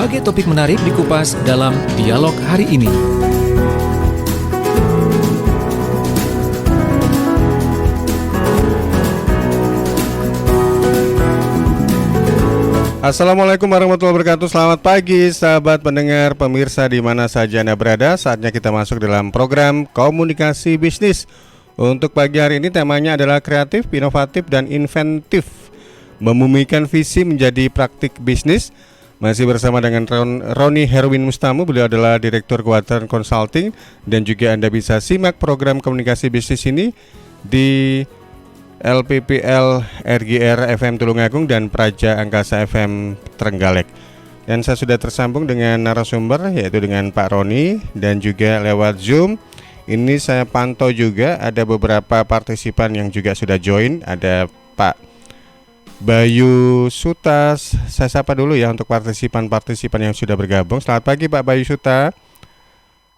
Berbagai topik menarik dikupas dalam dialog hari ini. Assalamualaikum warahmatullahi wabarakatuh. Selamat pagi sahabat pendengar pemirsa di mana saja Anda berada. Saatnya kita masuk dalam program Komunikasi Bisnis. Untuk pagi hari ini temanya adalah kreatif, inovatif, dan inventif, membumikan visi menjadi praktik bisnis. Masih bersama dengan Roni Herwin Mustamu. Beliau adalah Direktur Quadrant Consulting. Dan juga Anda bisa simak program Komunikasi Bisnis ini di LPPL RGR FM Tulungagung dan Praja Angkasa FM Trenggalek. Dan saya sudah tersambung dengan narasumber, yaitu dengan Pak Roni, dan juga lewat Zoom. Ini saya pantau juga ada beberapa partisipan yang juga sudah join. Ada Pak Bayu Sutas. Saya sapa dulu ya untuk partisipan-partisipan yang sudah bergabung. Selamat pagi Pak Bayu Suta.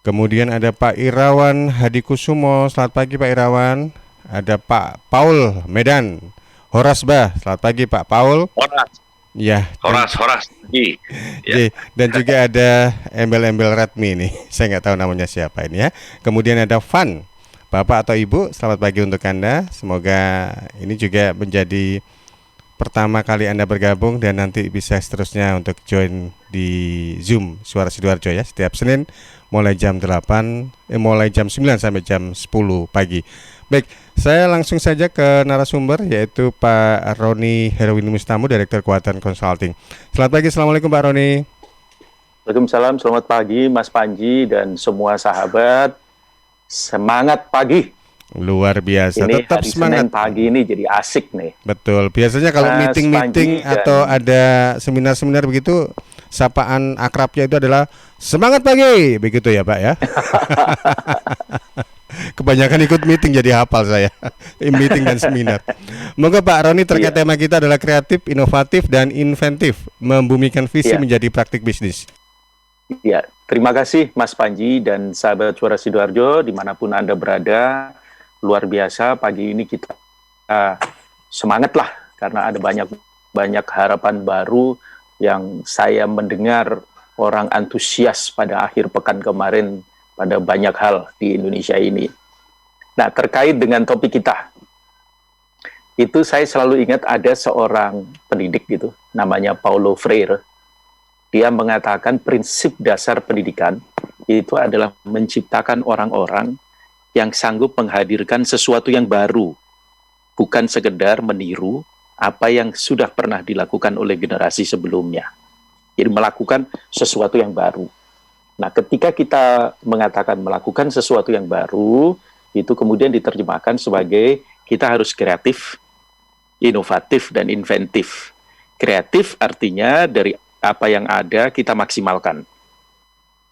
Kemudian ada Pak Irawan Hadikusumo. Selamat pagi Pak Irawan. Ada Pak Paul Medan Horasbah. Selamat pagi Pak Paul. Horas. Ya. Horas. Ya. Dan juga ada embel-embel Radmi nih. Saya nggak tahu namanya siapa ini ya. Kemudian ada Van, Bapak atau Ibu. Selamat pagi untuk Anda. Semoga ini juga menjadi pertama kali Anda bergabung dan nanti bisa seterusnya untuk join di Zoom Suara Sidoarjo ya. Setiap Senin mulai jam 9 sampai jam 10 pagi. Baik, saya langsung saja ke narasumber, yaitu Pak Roni Herwin Mustamu, Direktur Quadrant Consulting. Selamat pagi, Assalamualaikum Pak Roni. Waalaikumsalam, selamat pagi Mas Panji dan semua sahabat. Semangat pagi. Luar biasa, ini tetap hari semangat. Senin pagi ini jadi asik nih. Betul, biasanya kalau Mas meeting-meeting Panji atau ada seminar-seminar begitu, sapaan akrabnya itu adalah semangat pagi, begitu ya Pak ya. Kebanyakan ikut meeting jadi hafal saya. Meeting dan seminar. Moga Pak Roni terkait tema kita adalah kreatif, inovatif, dan inventif, membumikan visi menjadi praktik bisnis. Ya, terima kasih Mas Panji dan sahabat Suara Sidoarjo dimanapun Anda berada. Luar biasa pagi ini kita semangat lah karena ada banyak harapan baru yang saya mendengar orang antusias pada akhir pekan kemarin pada banyak hal di Indonesia ini. Nah, terkait dengan topik kita, itu saya selalu ingat ada seorang pendidik gitu, namanya Paulo Freire. Dia mengatakan prinsip dasar pendidikan itu adalah menciptakan orang-orang yang sanggup menghadirkan sesuatu yang baru, bukan sekedar meniru apa yang sudah pernah dilakukan oleh generasi sebelumnya. Jadi melakukan sesuatu yang baru. Nah, ketika kita mengatakan melakukan sesuatu yang baru, itu kemudian diterjemahkan sebagai kita harus kreatif, inovatif, dan inventif. Kreatif artinya dari apa yang ada kita maksimalkan.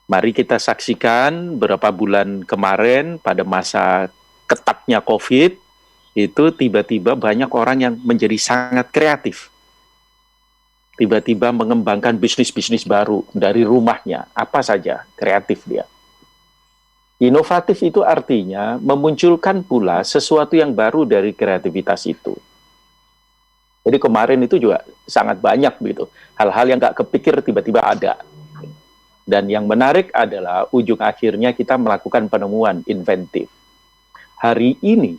Mari kita saksikan beberapa bulan kemarin pada masa ketatnya COVID, itu tiba-tiba banyak orang yang menjadi sangat kreatif. Tiba-tiba mengembangkan bisnis-bisnis baru dari rumahnya, apa saja, kreatif dia. Inovatif itu artinya memunculkan pula sesuatu yang baru dari kreativitas itu. Jadi kemarin itu juga sangat banyak gitu, hal-hal yang nggak kepikir tiba-tiba ada. Dan yang menarik adalah ujung akhirnya kita melakukan penemuan inventif. Hari ini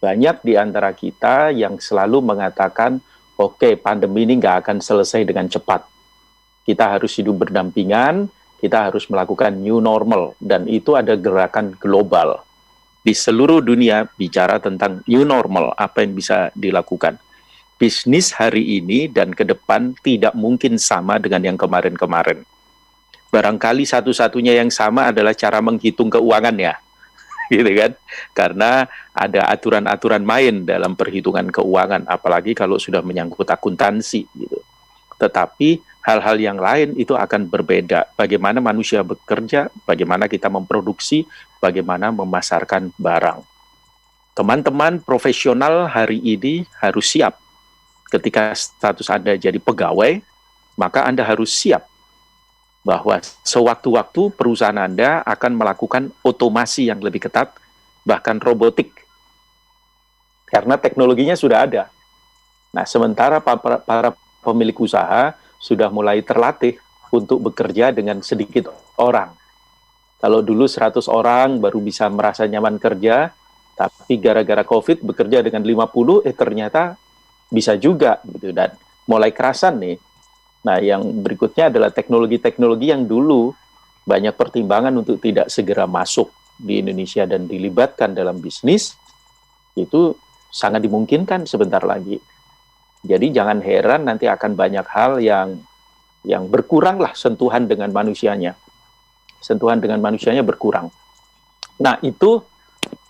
banyak di antara kita yang selalu mengatakan, oke, pandemi ini nggak akan selesai dengan cepat. Kita harus hidup berdampingan, kita harus melakukan new normal, dan itu ada gerakan global. Di seluruh dunia bicara tentang new normal, apa yang bisa dilakukan. Bisnis hari ini dan ke depan tidak mungkin sama dengan yang kemarin-kemarin. Barangkali satu-satunya yang sama adalah cara menghitung keuangannya. Gitu kan, karena ada aturan-aturan main dalam perhitungan keuangan, apalagi kalau sudah menyangkut akuntansi gitu. Tetapi hal-hal yang lain itu akan berbeda. Bagaimana manusia bekerja, bagaimana kita memproduksi, bagaimana memasarkan barang. Teman-teman profesional hari ini harus siap. Ketika status Anda jadi pegawai, maka Anda harus siap bahwa sewaktu-waktu perusahaan Anda akan melakukan otomasi yang lebih ketat, bahkan robotik. Karena teknologinya sudah ada. Nah, sementara para pemilik usaha sudah mulai terlatih untuk bekerja dengan sedikit orang. Kalau dulu 100 orang baru bisa merasa nyaman kerja, tapi gara-gara COVID bekerja dengan 50, ternyata bisa juga gitu, dan mulai kerasan nih. Nah, yang berikutnya adalah teknologi-teknologi yang dulu banyak pertimbangan untuk tidak segera masuk di Indonesia dan dilibatkan dalam bisnis, itu sangat dimungkinkan sebentar lagi. Jadi jangan heran nanti akan banyak hal yang berkuranglah sentuhan dengan manusianya. Sentuhan dengan manusianya berkurang. Nah, itu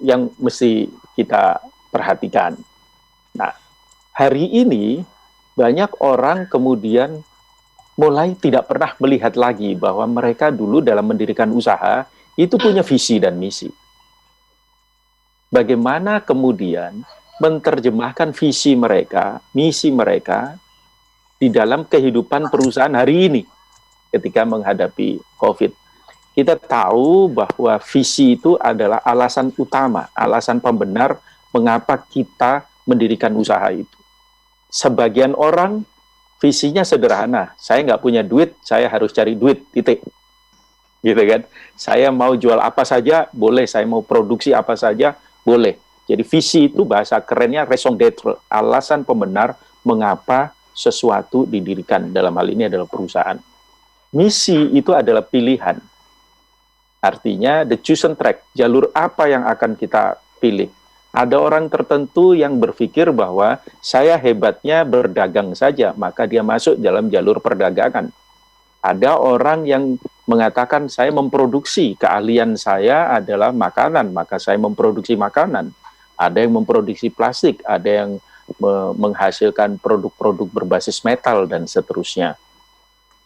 yang mesti kita perhatikan. Nah, hari ini banyak orang kemudian mulai tidak pernah melihat lagi bahwa mereka dulu dalam mendirikan usaha itu punya visi dan misi. Bagaimana kemudian menerjemahkan visi mereka, misi mereka di dalam kehidupan perusahaan hari ini ketika menghadapi COVID. Kita tahu bahwa visi itu adalah alasan utama, alasan pembenar mengapa kita mendirikan usaha itu. Sebagian orang visinya sederhana, saya nggak punya duit, saya harus cari duit, titik. Gitu kan? Saya mau jual apa saja, boleh. Saya mau produksi apa saja, boleh. Jadi visi itu bahasa kerennya raison d'être, alasan pembenar mengapa sesuatu didirikan, dalam hal ini adalah perusahaan. Misi itu adalah pilihan. Artinya the chosen track, jalur apa yang akan kita pilih. Ada orang tertentu yang berpikir bahwa saya hebatnya berdagang saja, maka dia masuk dalam jalur perdagangan. Ada orang yang mengatakan saya memproduksi, keahlian saya adalah makanan, maka saya memproduksi makanan. Ada yang memproduksi plastik, ada yang menghasilkan produk-produk berbasis metal, dan seterusnya.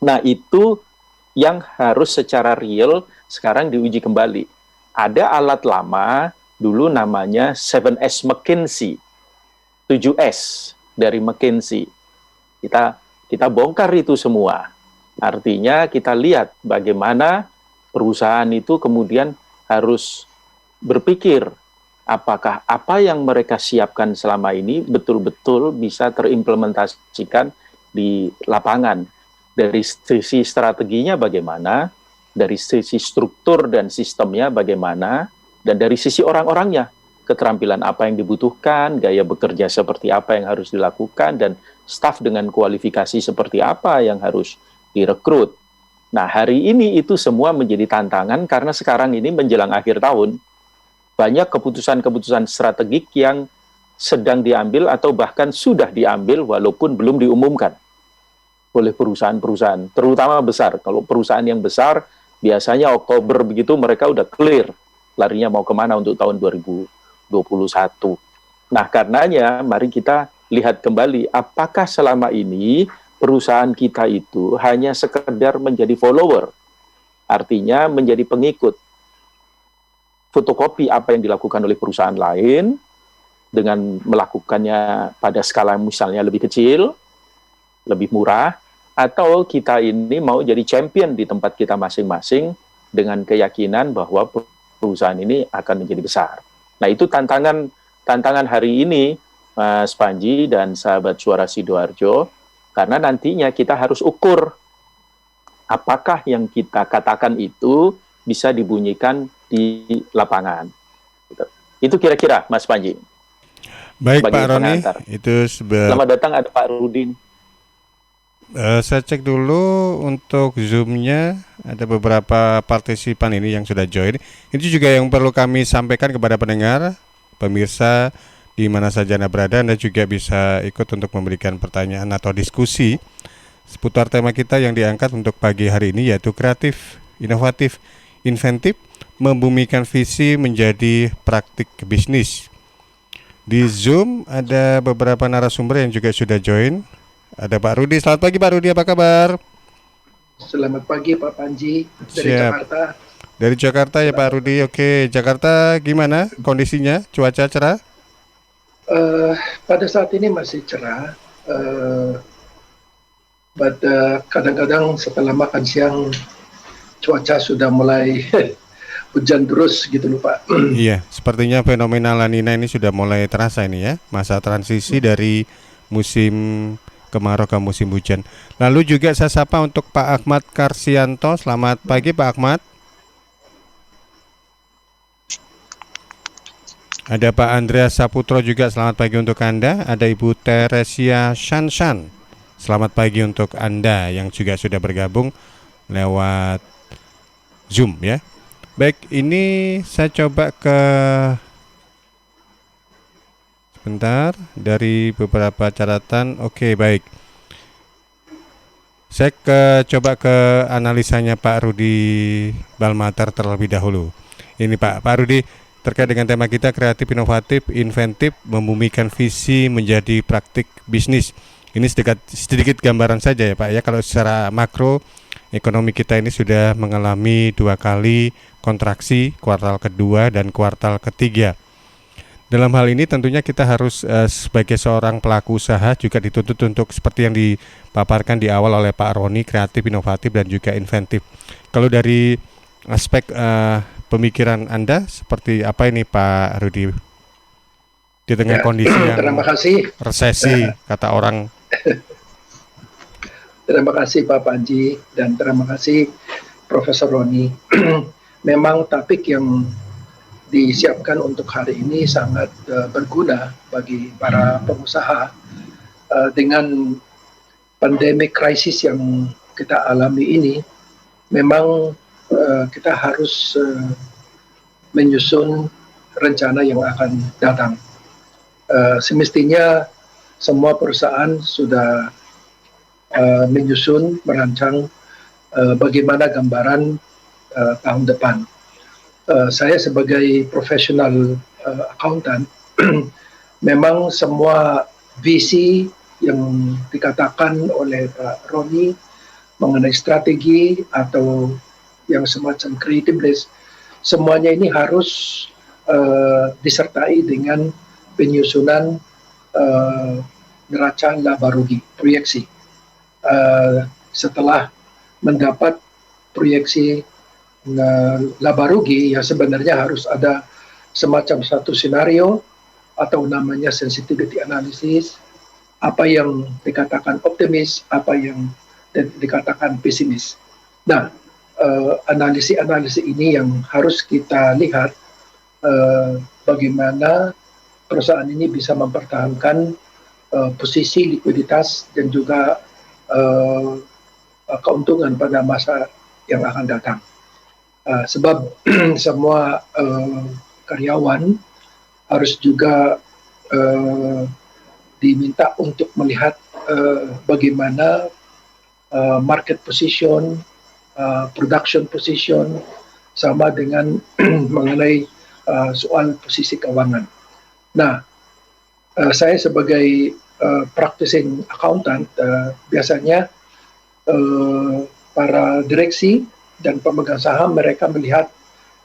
Nah, itu yang harus secara real sekarang diuji kembali. Ada alat lama, dulu namanya 7S McKinsey, 7S dari McKinsey. Kita bongkar itu semua. Artinya kita lihat bagaimana perusahaan itu kemudian harus berpikir apakah apa yang mereka siapkan selama ini betul-betul bisa terimplementasikan di lapangan. Dari sisi strateginya bagaimana, dari sisi struktur dan sistemnya bagaimana, dan dari sisi orang-orangnya, keterampilan apa yang dibutuhkan, gaya bekerja seperti apa yang harus dilakukan, dan staf dengan kualifikasi seperti apa yang harus direkrut. Nah, hari ini itu semua menjadi tantangan karena sekarang ini menjelang akhir tahun, banyak keputusan-keputusan strategik yang sedang diambil atau bahkan sudah diambil walaupun belum diumumkan oleh perusahaan-perusahaan, terutama besar. Kalau perusahaan yang besar, biasanya Oktober begitu mereka udah clear larinya mau kemana untuk tahun 2021. Nah, karenanya mari kita lihat kembali apakah selama ini perusahaan kita itu hanya sekedar menjadi follower, artinya menjadi pengikut, fotokopi apa yang dilakukan oleh perusahaan lain dengan melakukannya pada skala misalnya lebih kecil, lebih murah, atau kita ini mau jadi champion di tempat kita masing-masing dengan keyakinan bahwa perusahaan ini akan menjadi besar. Nah, itu tantangan hari ini, Mas Panji dan sahabat Suara Sidoarjo, karena nantinya kita harus ukur apakah yang kita katakan itu bisa dibunyikan di lapangan. Itu kira-kira, Mas Panji. Baik, Pak Roni, itu selamat datang, ada Pak Rudin. Saya cek dulu untuk Zoom-nya, ada beberapa partisipan ini yang sudah join. Itu juga yang perlu kami sampaikan kepada pendengar, pemirsa di mana saja Anda berada. Anda juga bisa ikut untuk memberikan pertanyaan atau diskusi seputar tema kita yang diangkat untuk pagi hari ini, yaitu kreatif, inovatif, inventif, membumikan visi menjadi praktik bisnis. Di Zoom ada beberapa narasumber yang juga sudah join. Ada Pak Rudi. Selamat pagi Pak Rudi, apa kabar? Selamat pagi Pak Panji dari Siap. Jakarta. Dari Jakarta ya Pak Rudi. Oke, Jakarta gimana kondisinya? Cuaca cerah? Pada saat ini masih cerah. Kadang-kadang setelah makan siang cuaca sudah mulai hujan terus gitu loh Pak. Iya, sepertinya fenomena La Nina ini sudah mulai terasa ini ya. Masa transisi dari musim kemarau ke musim hujan. Lalu juga saya sapa untuk Pak Ahmad Karsianto. Selamat pagi Pak Ahmad. Ada Pak Andreas Saputro juga, selamat pagi untuk Anda. Ada Ibu Teresia Shanshan, selamat pagi untuk Anda yang juga sudah bergabung lewat Zoom ya. Baik, ini saya coba ke sebentar dari beberapa catatan. Oke, baik. Saya coba ke analisanya Pak Rudi Balmatar terlebih dahulu. Ini Pak Rudi, terkait dengan tema kita kreatif, inovatif, inventif, membumikan visi menjadi praktik bisnis. Ini sedikit gambaran saja ya Pak ya. Kalau secara makro, ekonomi kita ini sudah mengalami 2 kali kontraksi, kuartal kedua dan kuartal ketiga. Dalam hal ini tentunya kita harus sebagai seorang pelaku usaha juga dituntut untuk seperti yang dipaparkan di awal oleh Pak Roni, kreatif, inovatif dan juga inventif. Kalau dari aspek pemikiran Anda seperti apa ini Pak Rudi? Di tengah kondisi yang terima kasih. Resesi kata orang. Terima kasih Pak Panji dan terima kasih Profesor Roni. Memang topik yang disiapkan untuk hari ini sangat berguna bagi para pengusaha dengan pandemic crisis yang kita alami ini. Memang kita harus menyusun rencana yang akan datang. Semestinya semua perusahaan sudah menyusun, merancang bagaimana gambaran tahun depan. Saya sebagai profesional accountant, memang semua visi yang dikatakan oleh Pak Roni mengenai strategi atau yang semacam creativeness, semuanya ini harus disertai dengan penyusunan neraca laba rugi, proyeksi. Setelah mendapat proyeksi laba rugi, ya sebenarnya harus ada semacam satu skenario atau namanya sensitivity analysis, apa yang dikatakan optimis, apa yang dikatakan pesimis. Nah, analisis ini yang harus kita lihat bagaimana perusahaan ini bisa mempertahankan posisi likuiditas dan juga keuntungan pada masa yang akan datang. Sebab semua karyawan harus juga diminta untuk melihat bagaimana market position, production position, sama dengan mengenai soal posisi keuangan. Nah, saya sebagai practicing accountant biasanya para direksi dan pemegang saham mereka melihat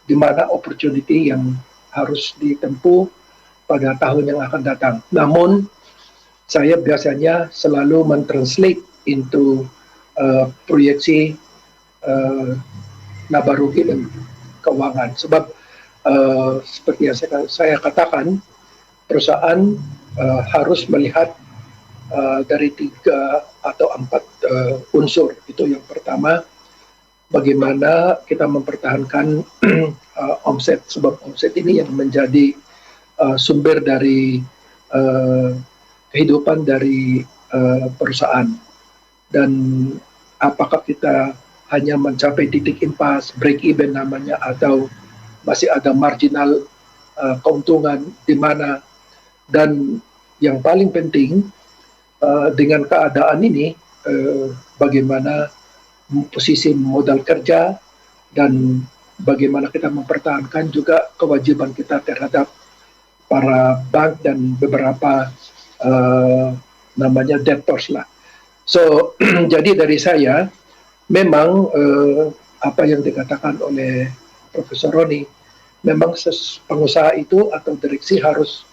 di mana opportunity yang harus ditempuh pada tahun yang akan datang. Namun saya biasanya selalu mentranslate into proyeksi laba rugi dan keuangan. Sebab seperti yang saya katakan, perusahaan harus melihat dari 3 atau 4 unsur. Itu yang pertama, bagaimana kita mempertahankan omset, sebab omset ini yang menjadi sumber dari kehidupan dari perusahaan. Dan apakah kita hanya mencapai titik impas, break even namanya, atau masih ada marginal keuntungan di mana. Dan yang paling penting dengan keadaan ini, bagaimana posisi modal kerja dan bagaimana kita mempertahankan juga kewajiban kita terhadap para bank dan beberapa namanya debtors lah. So jadi dari saya memang apa yang dikatakan oleh Profesor Roni, memang pengusaha itu atau direksi harus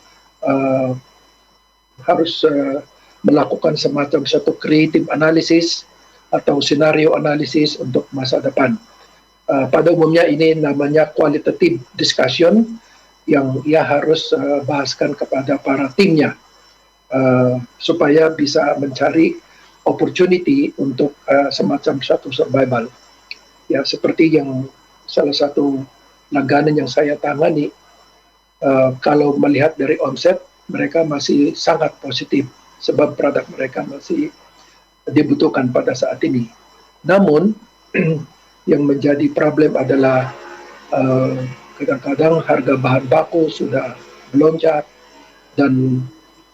melakukan semacam satu creative analysis atau scenario analysis untuk masa depan. Pada umumnya ini namanya qualitative discussion yang ia harus bahaskan kepada para timnya. supaya bisa mencari opportunity untuk semacam satu survival. Ya, seperti yang salah satu langganan yang saya tangani, kalau melihat dari omset, mereka masih sangat positif sebab produk mereka masih dibutuhkan pada saat ini. Namun, yang menjadi problem adalah kadang-kadang harga bahan baku sudah melonjak dan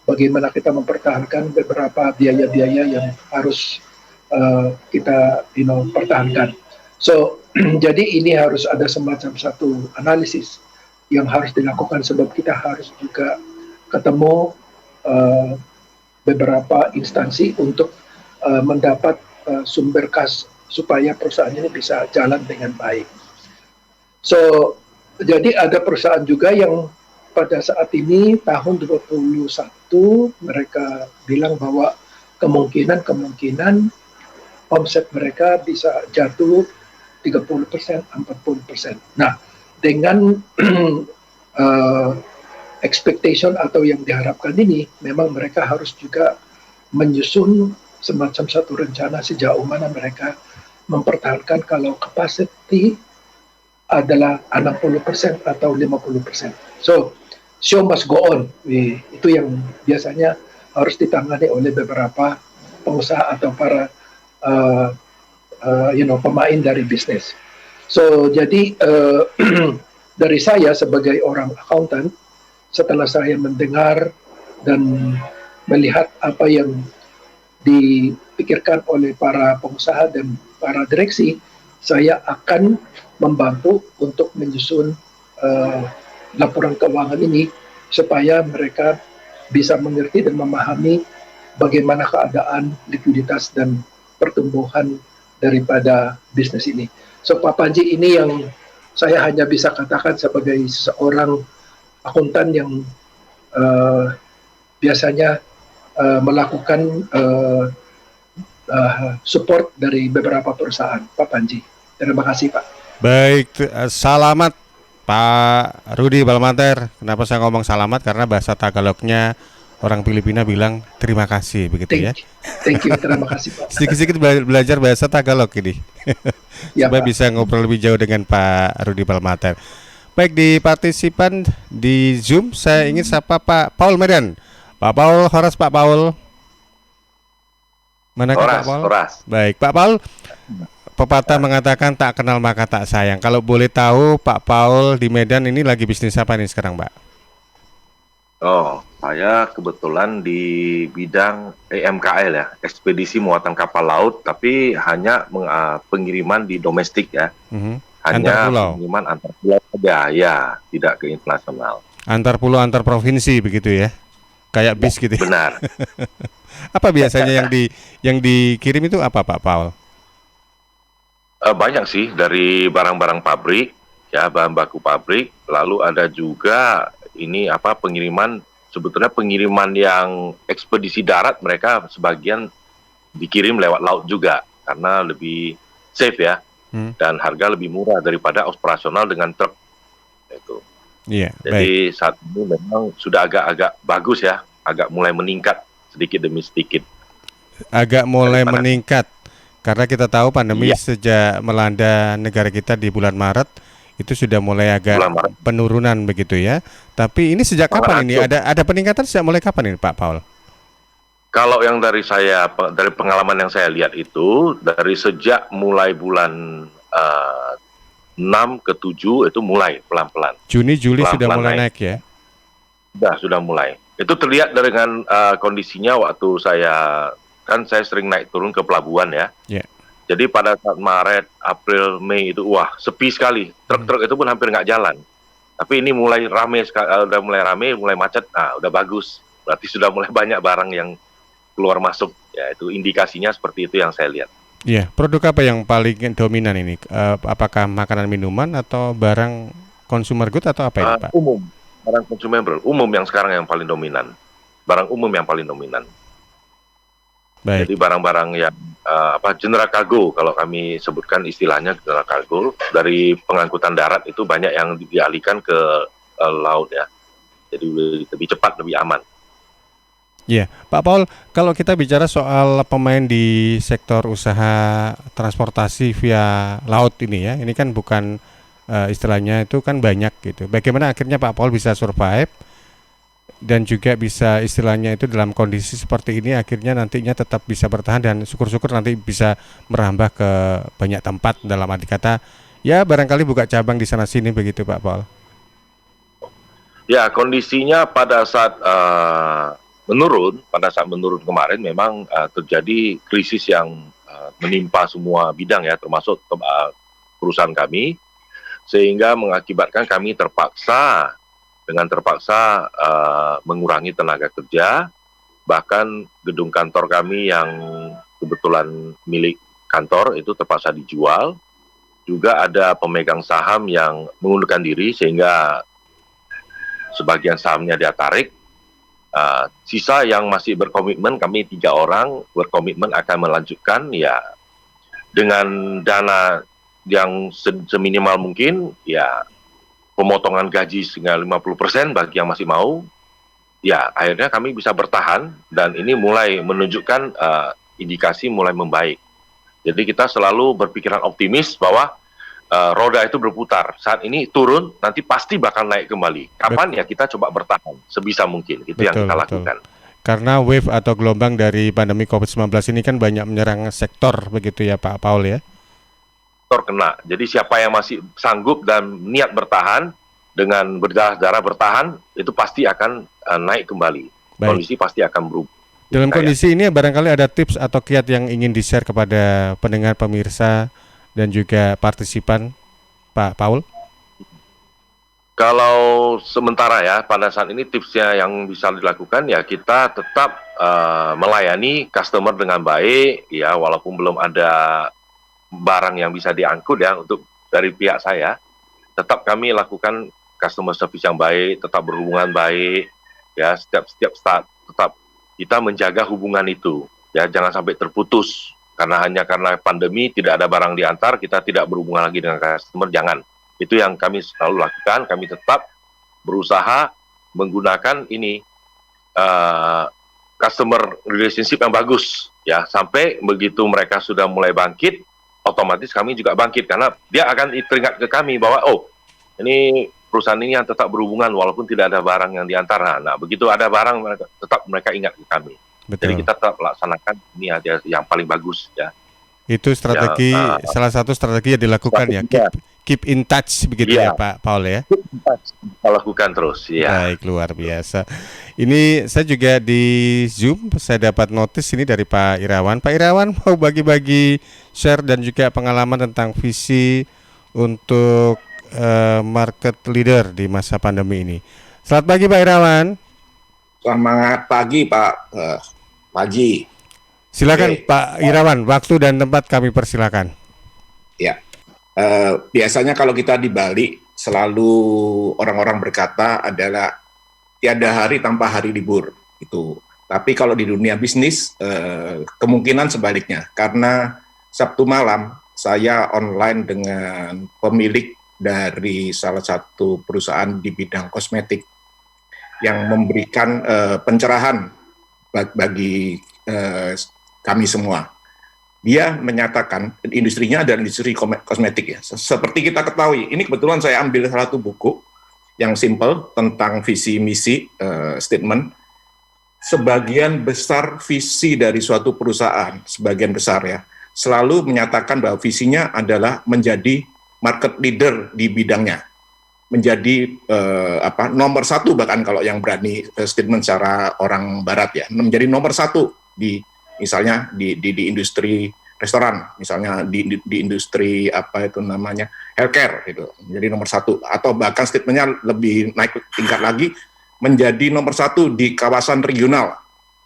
bagaimana kita mempertahankan beberapa biaya-biaya yang harus kita pertahankan. So, jadi ini harus ada semacam satu analisis yang harus dilakukan sebab kita harus juga ketemu beberapa instansi untuk mendapat sumber kas supaya perusahaan ini bisa jalan dengan baik. So, jadi ada perusahaan juga yang pada saat ini tahun 2021 mereka bilang bahwa kemungkinan omset mereka bisa jatuh 30%, 40%. Nah, dengan expectation atau yang diharapkan ini, memang mereka harus juga menyusun semacam satu rencana sejauh mana mereka mempertahankan kalau capacity adalah 60% atau 50%. So, show must go on. Itu yang biasanya harus ditangani oleh beberapa pengusaha atau para pemain dari bisnis. So, jadi dari saya sebagai orang accountant, setelah saya mendengar dan melihat apa yang dipikirkan oleh para pengusaha dan para direksi, saya akan membantu untuk menyusun laporan keuangan ini supaya mereka bisa mengerti dan memahami bagaimana keadaan likuiditas dan pertumbuhan daripada bisnis ini. So Pak Panji, ini yang saya hanya bisa katakan sebagai seorang akuntan yang biasanya melakukan support dari beberapa perusahaan, Pak Panji. Terima kasih, Pak. Baik, selamat Pak Rudi Balmater. Kenapa saya ngomong selamat? Karena bahasa Tagalognya orang Filipina bilang terima kasih, begitu ya. Thank you, terima kasih, Pak. Sedikit-sedikit belajar bahasa Tagalog ini. Ya, supaya Pak. bisa ngobrol lebih jauh dengan Pak Rudi Balmater. Baik, di partisipan di Zoom saya ingin sapa Pak Paul Medan. Pak Paul, horas Pak Paul. Manakah Pak Paul? Horas. Baik, Pak Paul. Pepatah mengatakan tak kenal maka tak sayang. Kalau boleh tahu Pak Paul di Medan ini lagi bisnis apa nih sekarang, Pak? Oh, saya kebetulan di bidang EMKL ya, ekspedisi muatan kapal laut, tapi hanya pengiriman di domestik ya. Hanya Antar pulau. pengiriman antar pulau saja, ya, tidak ke internasional. Antar pulau, antar provinsi begitu ya? Kayak bis gitu. Benar. Apa biasanya yang dikirim itu apa, Pak Paul? Banyak sih, dari barang-barang pabrik, ya, bahan baku pabrik, lalu ada juga pengiriman, sebetulnya pengiriman yang ekspedisi darat, mereka sebagian dikirim lewat laut juga, karena lebih safe ya, dan harga lebih murah daripada operasional dengan truk. Itu. Iya, jadi saat ini memang sudah agak-agak bagus ya, agak mulai meningkat sedikit demi sedikit. Agak mulai meningkat. Karena kita tahu pandemi sejak melanda negara kita di bulan Maret itu sudah mulai agak penurunan begitu ya. Tapi ini sejak kapan ini? Ada peningkatan sejak mulai kapan ini, Pak Paul? Kalau yang dari pengalaman yang saya lihat itu dari sejak mulai bulan 6 ke 7 itu mulai pelan-pelan. Juni, Juli pelan-pelan sudah mulai naik ya? Sudah mulai. Itu terlihat dengan kondisinya waktu saya sering naik turun ke pelabuhan ya. Yeah. Jadi pada saat Maret, April, Mei itu sepi sekali. Truk-truk itu pun hampir nggak jalan. Tapi ini mulai rame, mulai macet. Nah, udah bagus. Berarti sudah mulai banyak barang yang keluar masuk. Ya, itu indikasinya seperti itu yang saya lihat. Iya, produk apa yang paling dominan ini? Apakah makanan minuman atau barang consumer good atau apa ini, Pak? Umum, barang consumable, umum yang sekarang yang paling dominan. Barang umum yang paling dominan. Baik. Jadi barang-barang yang general cargo, kalau kami sebutkan istilahnya general cargo, dari pengangkutan darat itu banyak yang dialihkan ke laut ya. Jadi lebih cepat, lebih aman. Iya, Pak Paul, kalau kita bicara soal pemain di sektor usaha transportasi via laut ini ya, ini kan bukan istilahnya itu kan banyak gitu. Bagaimana akhirnya Pak Paul bisa survive dan juga bisa istilahnya itu dalam kondisi seperti ini akhirnya nantinya tetap bisa bertahan dan syukur-syukur nanti bisa merambah ke banyak tempat dalam arti kata ya barangkali buka cabang di sana sini begitu Pak Paul. Ya, kondisinya pada saat pada saat menurun kemarin memang terjadi krisis yang menimpa semua bidang ya, termasuk perusahaan kami, sehingga mengakibatkan kami terpaksa mengurangi tenaga kerja, bahkan gedung kantor kami yang kebetulan milik kantor itu terpaksa dijual, juga ada pemegang saham yang mengundurkan diri sehingga sebagian sahamnya dia tarik. Sisa yang masih berkomitmen, kami 3 orang berkomitmen akan melanjutkan ya dengan dana yang seminimal mungkin, ya pemotongan gaji sehingga 50% bagi yang masih mau. Ya akhirnya kami bisa bertahan dan ini mulai menunjukkan indikasi mulai membaik. Jadi kita selalu berpikiran optimis bahwa roda itu berputar. Saat ini turun, nanti pasti bakal naik kembali. Kapan ya kita coba bertahan sebisa mungkin. Itu yang kita lakukan. Karena wave atau gelombang dari pandemi COVID-19 ini kan banyak menyerang sektor begitu ya Pak Paul ya. Sektor kena. Jadi siapa yang masih sanggup dan niat bertahan dengan berdarah-darah bertahan, itu pasti akan naik kembali. Baik. Kondisi pasti akan berubah. Dalam kondisi ini barangkali ada tips atau kiat yang ingin di-share kepada pendengar pemirsa dan juga partisipan, Pak Paul? Kalau sementara ya, pada saat ini tipsnya yang bisa dilakukan ya kita tetap melayani customer dengan baik, ya walaupun belum ada barang yang bisa diangkut ya untuk dari pihak saya, tetap kami lakukan customer service yang baik, tetap berhubungan baik, ya setiap saat tetap kita menjaga hubungan itu, ya jangan sampai terputus. Karena pandemi tidak ada barang diantar, kita tidak berhubungan lagi dengan customer, jangan. Itu yang kami selalu lakukan, kami tetap berusaha menggunakan ini customer relationship yang bagus, ya sampai begitu mereka sudah mulai bangkit, otomatis kami juga bangkit karena dia akan teringat ke kami bahwa ini perusahaan ini yang tetap berhubungan walaupun tidak ada barang yang diantar. Nah begitu ada barang tetap mereka ingat ke kami. Betul. Jadi kita tetap laksanakan ini yang paling bagus ya. Itu strategi salah satu strategi yang dilakukan ya. Keep in touch begitu ya Pak Paul ya. Kita lakukan terus ya. Baik, luar biasa. Ini saya juga di Zoom saya dapat notis ini dari Pak Irawan. Pak Irawan mau bagi-bagi share dan juga pengalaman tentang visi untuk market leader di masa pandemi ini. Selamat pagi Pak Irawan. Selamat pagi Pak Haji. Silakan Pak Irawan, waktu dan tempat kami persilakan. Ya, biasanya kalau kita di Bali selalu orang-orang berkata adalah tiada hari tanpa hari libur itu. Tapi kalau di dunia bisnis kemungkinan sebaliknya, karena Sabtu malam saya online dengan pemilik dari salah satu perusahaan di bidang kosmetik yang memberikan pencerahan bagi kami semua. Dia menyatakan industrinya adalah industri kosmetik ya. Seperti kita ketahui, ini kebetulan saya ambil salah satu buku yang simple tentang visi misi statement. Sebagian besar visi dari suatu perusahaan, sebagian besar ya, selalu menyatakan bahwa visinya adalah menjadi market leader di bidangnya. Menjadi nomor satu bahkan kalau yang berani statement secara orang barat ya, menjadi nomor satu di misalnya di industri restoran, misalnya di industri healthcare gitu, menjadi nomor satu, atau bahkan statementnya lebih naik tingkat lagi menjadi nomor satu di kawasan regional,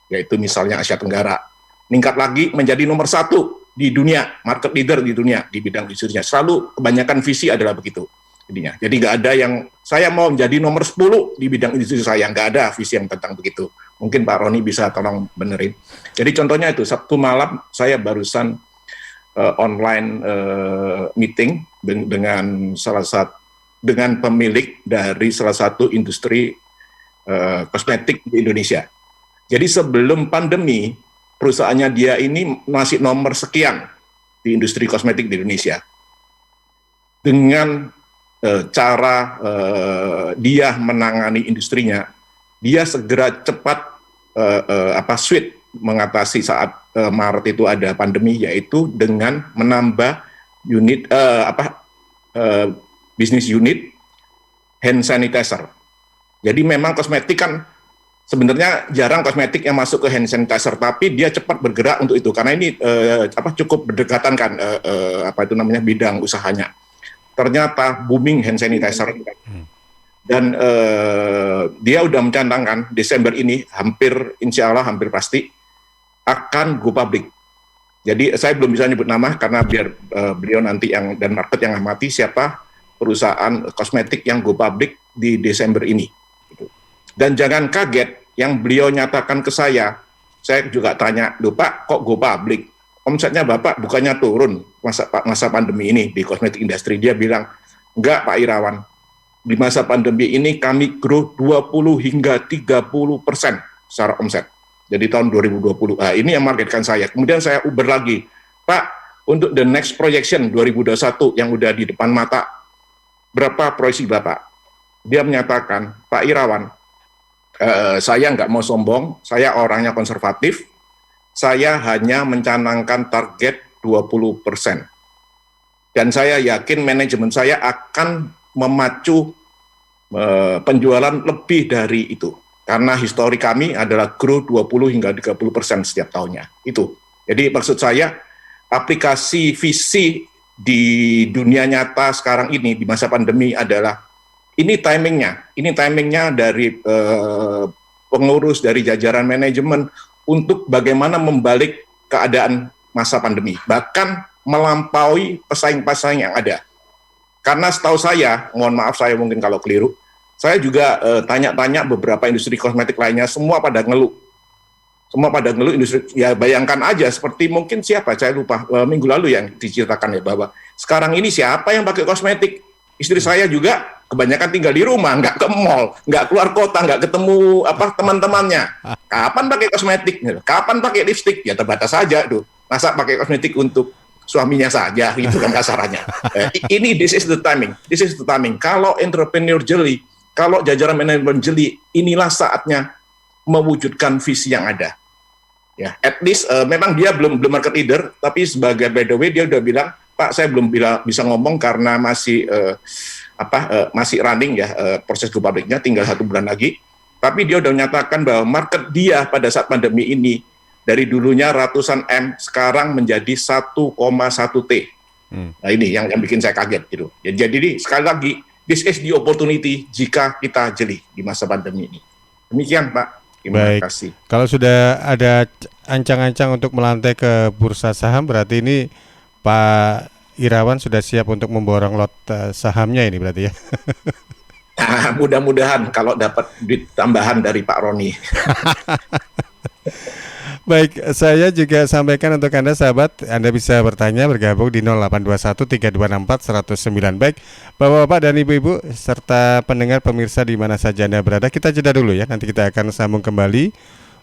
yaitu misalnya Asia Tenggara, meningkat lagi menjadi nomor satu di dunia, market leader di dunia di bidang industrinya. Selalu kebanyakan visi adalah begitu. Jadi nggak ada yang saya mau menjadi nomor 10 di bidang industri saya, nggak ada visi yang tentang begitu. Mungkin Pak Roni bisa tolong benerin. Jadi contohnya itu, Sabtu malam saya barusan online meeting dengan dengan pemilik dari salah satu industri kosmetik di Indonesia. Jadi sebelum pandemi, perusahaannya dia ini masih nomor sekian di industri kosmetik di Indonesia. Dengan cara dia menangani industrinya, dia segera cepat switch mengatasi saat Maret itu ada pandemi, yaitu dengan menambah unit bisnis unit hand sanitizer. Jadi memang kosmetik kan sebenarnya jarang kosmetik yang masuk ke hand sanitizer, tapi dia cepat bergerak untuk itu karena ini cukup berdekatan kan bidang usahanya. Ternyata booming hand sanitizer. Dan dia udah mencanangkan Desember ini insya Allah hampir pasti akan go public. Jadi saya belum bisa nyebut nama karena biar beliau nanti dan market yang amati siapa perusahaan kosmetik yang go public di Desember ini. Dan jangan kaget yang beliau nyatakan ke saya juga tanya, loh Pak kok go public? Omsetnya Bapak bukannya turun masa pandemi ini di kosmetik industri? Dia bilang, enggak Pak Irawan, di masa pandemi ini kami grow 20 hingga 30% secara omset. Jadi tahun 2020, ini yang marketkan saya. Kemudian saya uber lagi, Pak, untuk the next projection 2021 yang udah di depan mata, berapa proyeksi Bapak? Dia menyatakan, Pak Irawan, saya nggak mau sombong, saya orangnya konservatif, saya hanya mencanangkan target 20%. Dan saya yakin manajemen saya akan memacu penjualan lebih dari itu. Karena histori kami adalah grow 20 hingga 30% setiap tahunnya. Itu. Jadi maksud saya, aplikasi visi di dunia nyata sekarang ini, di masa pandemi adalah, ini timingnya dari pengurus, dari jajaran manajemen, untuk bagaimana membalik keadaan masa pandemi. Bahkan melampaui pesaing-pesaing yang ada. Karena setahu saya, mohon maaf saya mungkin kalau keliru, saya juga tanya-tanya beberapa industri kosmetik lainnya, semua pada ngeluh industri, ya bayangkan aja seperti mungkin siapa, saya lupa, minggu lalu yang diceritakan ya, bahwa sekarang ini siapa yang pakai kosmetik? Istri saya juga kebanyakan tinggal di rumah, nggak ke mall, nggak keluar kota, nggak ketemu teman-temannya. Kapan pakai kosmetik? Kapan pakai lipstik? Ya terbatas saja tuh. Masa pakai kosmetik untuk suaminya saja, gitu kan kasarannya. This is the timing. Kalau entrepreneur jeli, kalau jajaran manajemen jeli, inilah saatnya mewujudkan visi yang ada. Ya, at least memang dia belum market leader, tapi sebagai by the way dia udah bilang, Pak saya belum bisa ngomong karena masih masih running ya proses go public-nya, tinggal 1 bulan lagi. Tapi dia udah menyatakan bahwa market dia pada saat pandemi ini dari dulunya ratusan M, sekarang menjadi 1,1 T. Nah ini yang bikin saya kaget gitu. Jadi sekali lagi, this is the opportunity jika kita jeli di masa pandemi ini. Demikian Pak. Terima kasih. Kalau sudah ada ancang-ancang untuk melantai ke bursa saham, berarti ini Pak Irawan sudah siap untuk memborong lot sahamnya ini berarti ya? Mudah-mudahan kalau dapat duit tambahan dari Pak Roni. Baik, saya juga sampaikan untuk Anda sahabat, Anda bisa bertanya bergabung di 08213264 109. Baik, Bapak-bapak dan Ibu-ibu serta pendengar pemirsa di mana saja Anda berada, kita jeda dulu ya. Nanti kita akan sambung kembali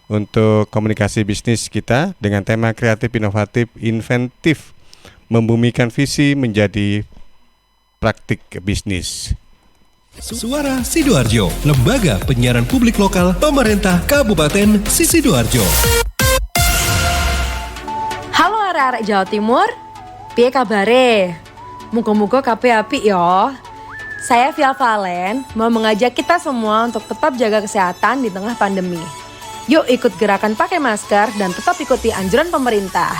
untuk komunikasi bisnis kita dengan tema kreatif, inovatif, inventif, membumikan visi menjadi praktik bisnis. Suara Sidoarjo, Lembaga Penyiaran Publik Lokal Pemerintah Kabupaten Sidoarjo. Halo arek-arek Jawa Timur, piye kabare? Muga-muga kabeh apik yo. Saya Via Valen mau mengajak kita semua untuk tetap jaga kesehatan di tengah pandemi. Yuk ikut gerakan pakai masker dan tetap ikuti anjuran pemerintah.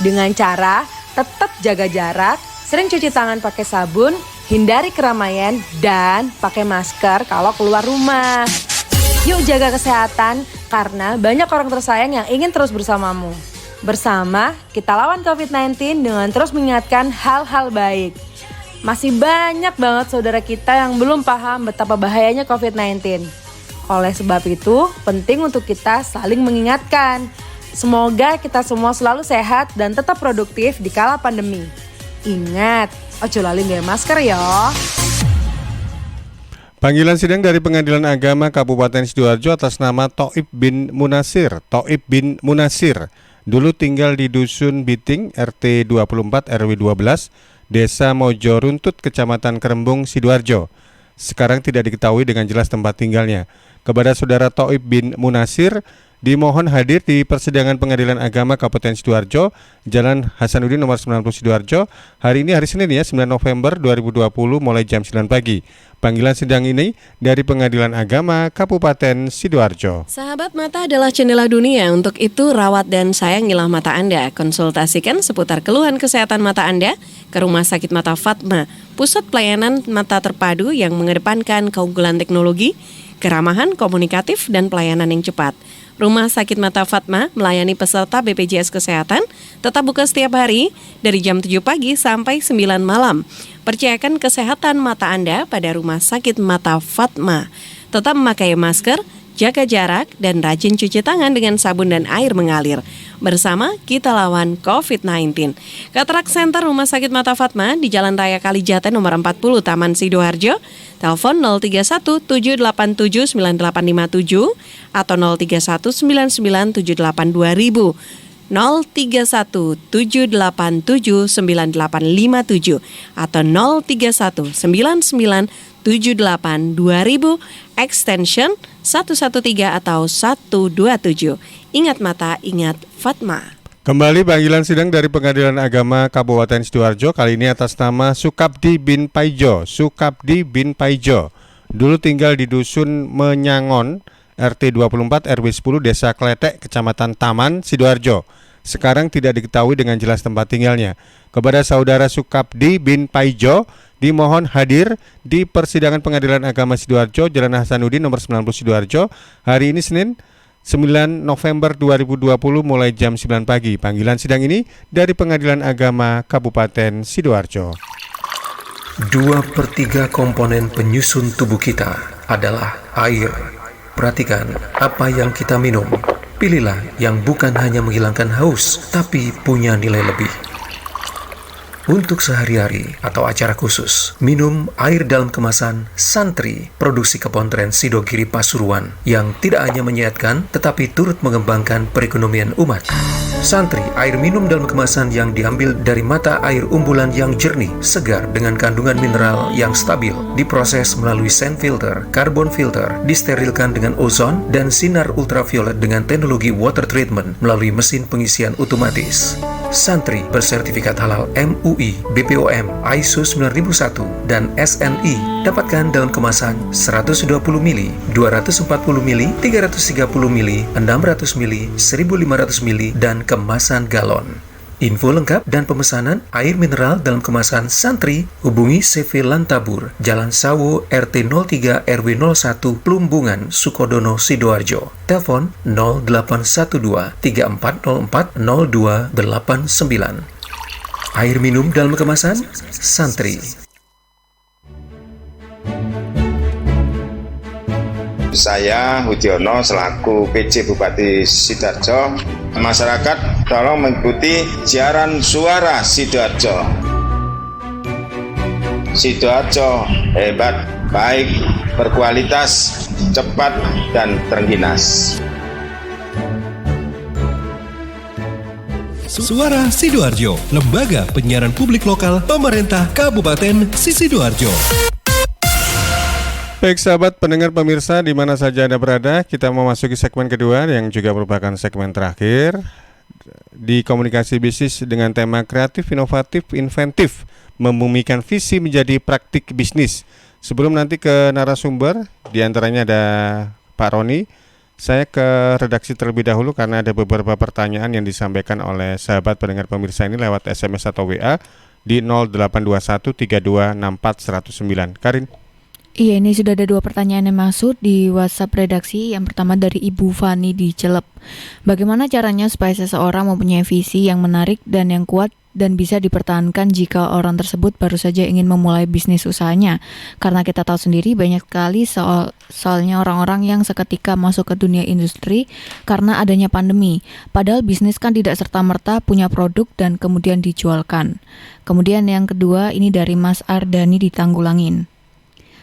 Dengan cara tetap jaga jarak, sering cuci tangan pakai sabun, hindari keramaian, dan pakai masker kalau keluar rumah. Yuk jaga kesehatan karena banyak orang tersayang yang ingin terus bersamamu. Bersama, kita lawan COVID-19 dengan terus mengingatkan hal-hal baik. Masih banyak banget saudara kita yang belum paham betapa bahayanya COVID-19. Oleh sebab itu, penting untuk kita saling mengingatkan. Semoga kita semua selalu sehat dan tetap produktif di kala pandemi. Ingat, ojo lali nggawe masker ya. Panggilan sidang dari Pengadilan Agama Kabupaten Sidoarjo atas nama Thoib bin Munasir. Thoib bin Munasir dulu tinggal di Dusun Biting, RT 24 RW 12, Desa Mojo Runtut, Kecamatan Kerembung, Sidoarjo. Sekarang tidak diketahui dengan jelas tempat tinggalnya. Kepada saudara Thoib bin Munasir, dimohon hadir di persidangan Pengadilan Agama Kabupaten Sidoarjo, Jalan Hasanuddin nomor 90 Sidoarjo, hari ini hari Senin ya, 9 November 2020 mulai jam 9 pagi. Panggilan sidang ini dari Pengadilan Agama Kabupaten Sidoarjo. Sahabat mata adalah jendela dunia, untuk itu rawat dan sayangilah mata Anda. Konsultasikan seputar keluhan kesehatan mata Anda ke Rumah Sakit Mata Fatma, pusat pelayanan mata terpadu yang mengedepankan keunggulan teknologi, keramahan, komunikatif, dan pelayanan yang cepat. Rumah Sakit Mata Fatma melayani peserta BPJS Kesehatan, tetap buka setiap hari dari jam 7 pagi sampai 9 malam. Percayakan kesehatan mata Anda pada Rumah Sakit Mata Fatma. Tetap memakai masker, jaga jarak, dan rajin cuci tangan dengan sabun dan air mengalir. Bersama kita lawan COVID-19. Katarak Center Rumah Sakit Mata Fatma di Jalan Raya Kalijaten nomor 40 Taman Sidoarjo. Telepon 031 787 9857 atau 031 99 78 2000. 031 787 9857 atau 031 99 78 2000 extension 113 atau 127. Ingat mata, ingat Fatma. Kembali panggilan sidang dari Pengadilan Agama Kabupaten Sidoarjo, kali ini atas nama Sukabdi bin Paijo. Sukabdi bin Paijo dulu tinggal di Dusun Menyangon, RT 24 RW 10 Desa Kletek, Kecamatan Taman, Sidoarjo. Sekarang tidak diketahui dengan jelas tempat tinggalnya. Kepada saudara Sukabdi bin Paijo, dimohon hadir di persidangan Pengadilan Agama Sidoarjo, Jalan Hasanuddin nomor 90 Sidoarjo, hari ini Senin 9 November 2020 mulai jam 9 pagi. Panggilan sidang ini dari Pengadilan Agama Kabupaten Sidoarjo. 2/3 komponen penyusun tubuh kita adalah air. Perhatikan apa yang kita minum. Pilihlah yang bukan hanya menghilangkan haus, tapi punya nilai lebih. Untuk sehari-hari atau acara khusus, minum air dalam kemasan Santri, produksi Kepontren Sidogiri Pasuruan, yang tidak hanya menyehatkan, tetapi turut mengembangkan perekonomian umat. Santri, air minum dalam kemasan yang diambil dari mata air umbulan yang jernih, segar dengan kandungan mineral yang stabil, diproses melalui sand filter, carbon filter, disterilkan dengan ozon, dan sinar ultraviolet dengan teknologi water treatment melalui mesin pengisian otomatis. Santri bersertifikat halal MUI, BPOM, ISO 9001, dan SNI. Dapatkan dalam kemasan 120 ml, 240 ml, 330 ml, 600 ml, 1500 ml, dan kemasan galon. Info lengkap dan pemesanan air mineral dalam kemasan Santri, hubungi CV Lantabur, Jalan Sawo, RT 03 RW 01, Plumbungan, Sukodono, Sidoarjo. Telepon 0812 3404 0289. Air minum dalam kemasan Santri. Saya Hudiono selaku PJ Bupati Sidoarjo. Masyarakat tolong mengikuti siaran suara Sidoarjo. Sidoarjo hebat, baik, berkualitas, cepat, dan terengginas. Suara Sidoarjo, lembaga penyiaran publik lokal pemerintah Kabupaten Sidoarjo. Baik sahabat pendengar pemirsa di mana saja Anda berada, kita memasuki segmen kedua yang juga merupakan segmen terakhir di komunikasi bisnis dengan tema kreatif, inovatif, inventif, membumikan visi menjadi praktik bisnis. Sebelum nanti ke narasumber, diantaranya ada Pak Roni, saya ke redaksi terlebih dahulu karena ada beberapa pertanyaan yang disampaikan oleh sahabat pendengar pemirsa ini lewat SMS atau WA di 0821 3264 109. Karin. Iya, ini sudah ada 2 pertanyaan yang masuk di WhatsApp redaksi. Yang pertama dari Ibu Fani di Celep. Bagaimana caranya supaya seseorang mempunyai visi yang menarik dan yang kuat dan bisa dipertahankan jika orang tersebut baru saja ingin memulai bisnis usahanya? Karena kita tahu sendiri banyak sekali soalnya orang-orang yang seketika masuk ke dunia industri karena adanya pandemi. Padahal bisnis kan tidak serta-merta punya produk dan kemudian dijualkan. Kemudian yang kedua ini dari Mas Ardani di Tanggulangin.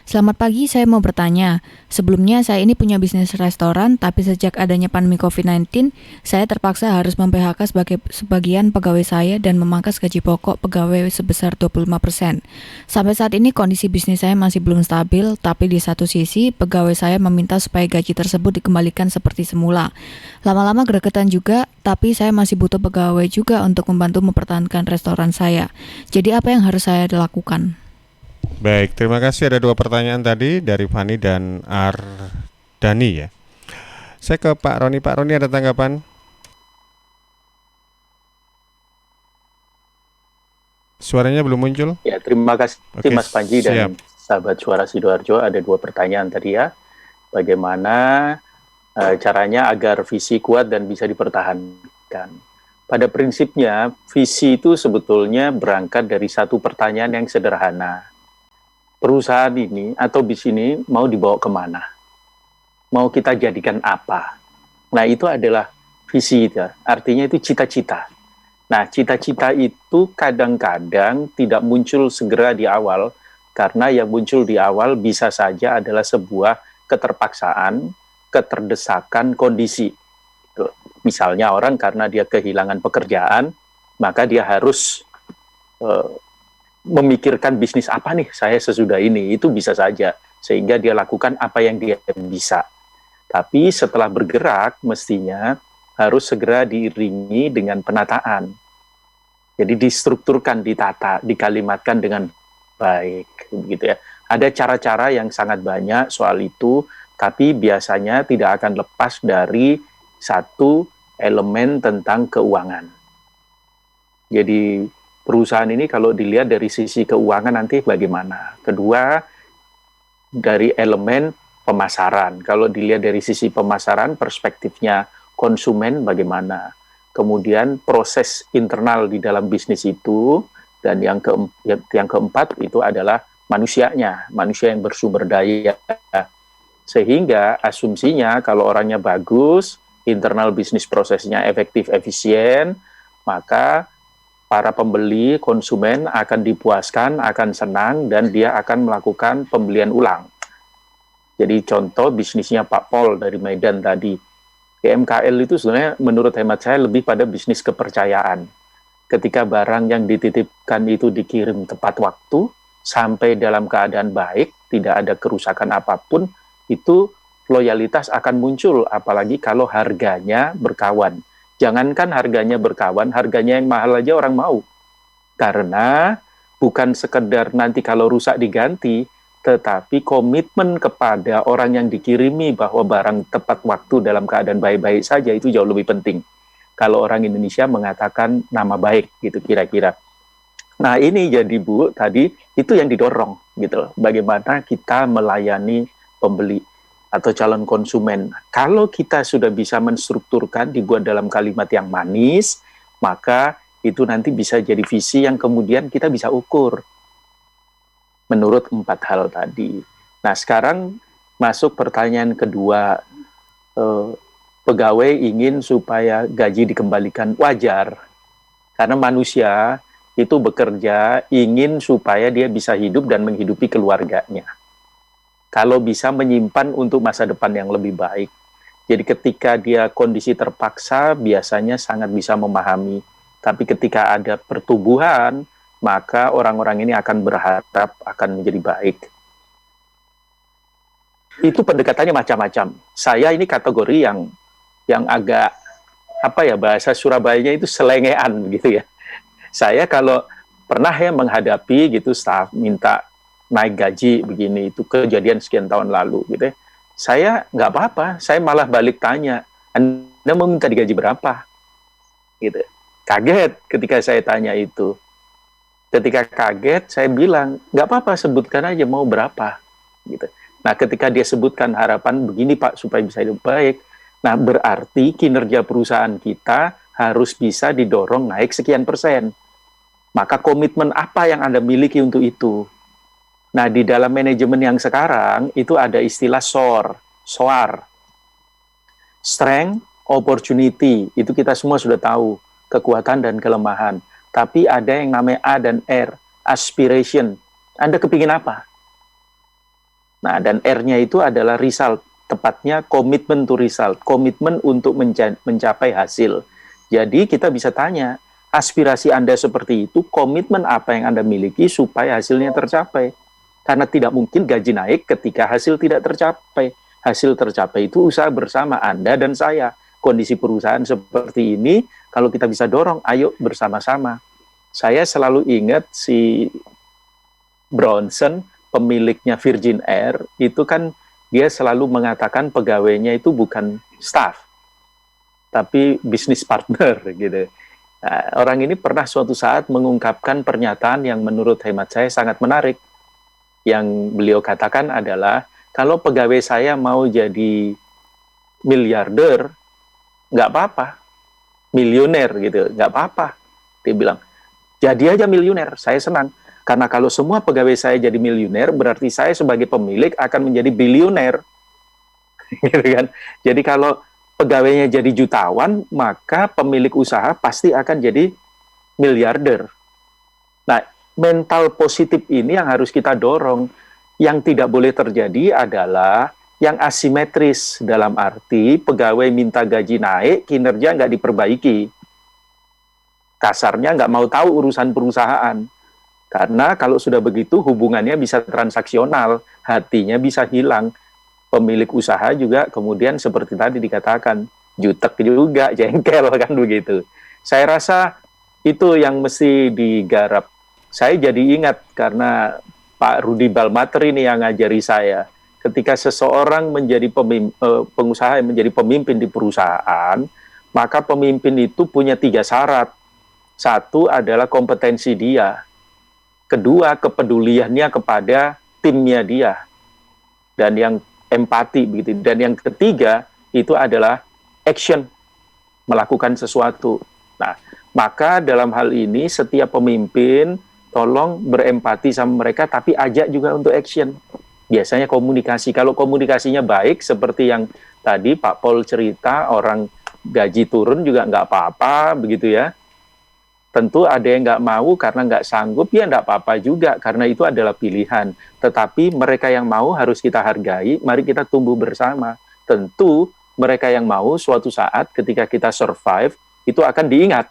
Selamat pagi, saya mau bertanya. Sebelumnya saya ini punya bisnis restoran, tapi sejak adanya pandemi COVID-19, saya terpaksa harus mem-PHK sebagian pegawai saya dan memangkas gaji pokok pegawai sebesar 25%. Sampai saat ini kondisi bisnis saya masih belum stabil, tapi di satu sisi pegawai saya meminta supaya gaji tersebut dikembalikan seperti semula. Lama-lama gregetan juga, tapi saya masih butuh pegawai juga untuk membantu mempertahankan restoran saya. Jadi apa yang harus saya lakukan? Baik, terima kasih. Ada 2 pertanyaan tadi dari Fani dan Ardani ya. Saya ke Pak Roni. Pak Roni, ada tanggapan? Suaranya belum muncul. Ya, terima kasih Oke, Mas Panji dan sahabat Suara Sidoarjo. Ada 2 pertanyaan tadi ya. Bagaimana caranya agar visi kuat dan bisa dipertahankan? Pada prinsipnya, visi itu sebetulnya berangkat dari satu pertanyaan yang sederhana. Perusahaan ini atau bisnis ini mau dibawa kemana? Mau kita jadikan apa? Nah, itu adalah visi itu. Artinya itu cita-cita. Nah, cita-cita itu kadang-kadang tidak muncul segera di awal, karena yang muncul di awal bisa saja adalah sebuah keterpaksaan, keterdesakan kondisi. Misalnya orang karena dia kehilangan pekerjaan, maka dia harus memikirkan bisnis apa nih saya sesudah ini, itu bisa saja, sehingga dia lakukan apa yang dia bisa. Tapi setelah bergerak, mestinya harus segera diiringi dengan penataan. Jadi distrukturkan, ditata, dikalimatkan dengan baik, begitu ya. Ada cara-cara yang sangat banyak soal itu, tapi biasanya tidak akan lepas dari satu elemen tentang keuangan. Jadi perusahaan ini kalau dilihat dari sisi keuangan nanti bagaimana. Kedua, dari elemen pemasaran. Kalau dilihat dari sisi pemasaran, perspektifnya konsumen bagaimana. Kemudian proses internal di dalam bisnis itu, dan yang keempat itu adalah manusianya, manusia yang bersumber daya. Sehingga asumsinya kalau orangnya bagus, internal bisnis prosesnya efektif, efisien, maka para pembeli, konsumen akan dipuaskan, akan senang, dan dia akan melakukan pembelian ulang. Jadi contoh bisnisnya Pak Pol dari Medan tadi. GMKL itu sebenarnya menurut hemat saya lebih pada bisnis kepercayaan. Ketika barang yang dititipkan itu dikirim tepat waktu, sampai dalam keadaan baik, tidak ada kerusakan apapun, itu loyalitas akan muncul, apalagi kalau harganya berkawan. Jangankan harganya berkawan, harganya yang mahal aja orang mau. Karena bukan sekedar nanti kalau rusak diganti, tetapi komitmen kepada orang yang dikirimi bahwa barang tepat waktu dalam keadaan baik-baik saja itu jauh lebih penting. Kalau orang Indonesia mengatakan nama baik, gitu kira-kira. Nah ini jadi Bu, tadi itu yang didorong, gitu. Bagaimana kita melayani pembeli atau calon konsumen. Kalau kita sudah bisa menstrukturkan, dibuat dalam kalimat yang manis, maka itu nanti bisa jadi visi yang kemudian kita bisa ukur menurut 4 hal tadi. Nah sekarang masuk pertanyaan kedua, pegawai ingin supaya gaji dikembalikan, wajar. Karena manusia itu bekerja ingin supaya dia bisa hidup dan menghidupi keluarganya. Kalau bisa menyimpan untuk masa depan yang lebih baik. Jadi ketika dia kondisi terpaksa, biasanya sangat bisa memahami. Tapi ketika ada pertumbuhan, maka orang-orang ini akan berharap akan menjadi baik. Itu pendekatannya macam-macam. Saya ini kategori yang agak, bahasa Surabayanya itu selengean gitu ya. Saya kalau pernah ya menghadapi gitu, staf minta naik gaji begini, itu kejadian sekian tahun lalu gitu ya. Saya nggak apa-apa, saya malah balik tanya, Anda mau minta digaji berapa? Gitu. Kaget ketika saya tanya itu. Ketika kaget, saya bilang, nggak apa-apa, sebutkan aja mau berapa. Gitu. Nah, ketika dia sebutkan harapan begini Pak, supaya bisa hidup baik, nah berarti kinerja perusahaan kita harus bisa didorong naik sekian persen. Maka komitmen apa yang Anda miliki untuk itu? Nah, di dalam manajemen yang sekarang, itu ada istilah SOAR. Strength, opportunity, itu kita semua sudah tahu, kekuatan dan kelemahan. Tapi ada yang namanya A dan R, aspiration. Anda kepingin apa? Nah, dan R-nya itu adalah result, tepatnya commitment to result, komitmen untuk mencapai hasil. Jadi kita bisa tanya, aspirasi Anda seperti itu, komitmen apa yang Anda miliki supaya hasilnya tercapai? Karena tidak mungkin gaji naik ketika hasil tidak tercapai. Hasil tercapai itu usaha bersama Anda dan saya. Kondisi perusahaan seperti ini, kalau kita bisa dorong, ayo bersama-sama. Saya selalu ingat si Bronson, pemiliknya Virgin Air, itu kan dia selalu mengatakan pegawainya itu bukan staff, tapi bisnis partner gitu. Nah, orang ini pernah suatu saat mengungkapkan pernyataan yang menurut hemat saya sangat menarik. Yang beliau katakan adalah, kalau pegawai saya mau jadi miliarder, nggak apa-apa. Milioner gitu, nggak apa-apa. Dia bilang, jadi aja milioner, saya senang. Karena kalau semua pegawai saya jadi miliuner, berarti saya sebagai pemilik akan menjadi bilioner. Gitu kan? Jadi kalau pegawainya jadi jutawan, maka pemilik usaha pasti akan jadi miliarder. Nah, mental positif ini yang harus kita dorong. Yang tidak boleh terjadi adalah yang asimetris, dalam arti pegawai minta gaji naik, kinerja nggak diperbaiki. Kasarnya nggak mau tahu urusan perusahaan. Karena kalau sudah begitu hubungannya bisa transaksional, hatinya bisa hilang. Pemilik usaha juga kemudian seperti tadi dikatakan, jutek juga, jengkel kan begitu. Saya rasa itu yang mesti digarap. Saya jadi ingat karena Pak Rudi Balmater ini yang ngajari saya. Ketika seseorang menjadi pengusaha yang menjadi pemimpin di perusahaan, maka pemimpin itu punya 3 syarat. Satu adalah kompetensi dia. Kedua, kepeduliannya kepada timnya dia. Dan yang empati begitu. Dan yang ketiga, itu adalah action, melakukan sesuatu. Nah, maka dalam hal ini setiap pemimpin tolong berempati sama mereka, tapi ajak juga untuk action. Biasanya komunikasi. Kalau komunikasinya baik, seperti yang tadi Pak Paul cerita, orang gaji turun juga nggak apa-apa, begitu ya. Tentu ada yang nggak mau karena nggak sanggup, ya nggak apa-apa juga, karena itu adalah pilihan. Tetapi mereka yang mau harus kita hargai, mari kita tumbuh bersama. Tentu mereka yang mau suatu saat ketika kita survive, itu akan diingat.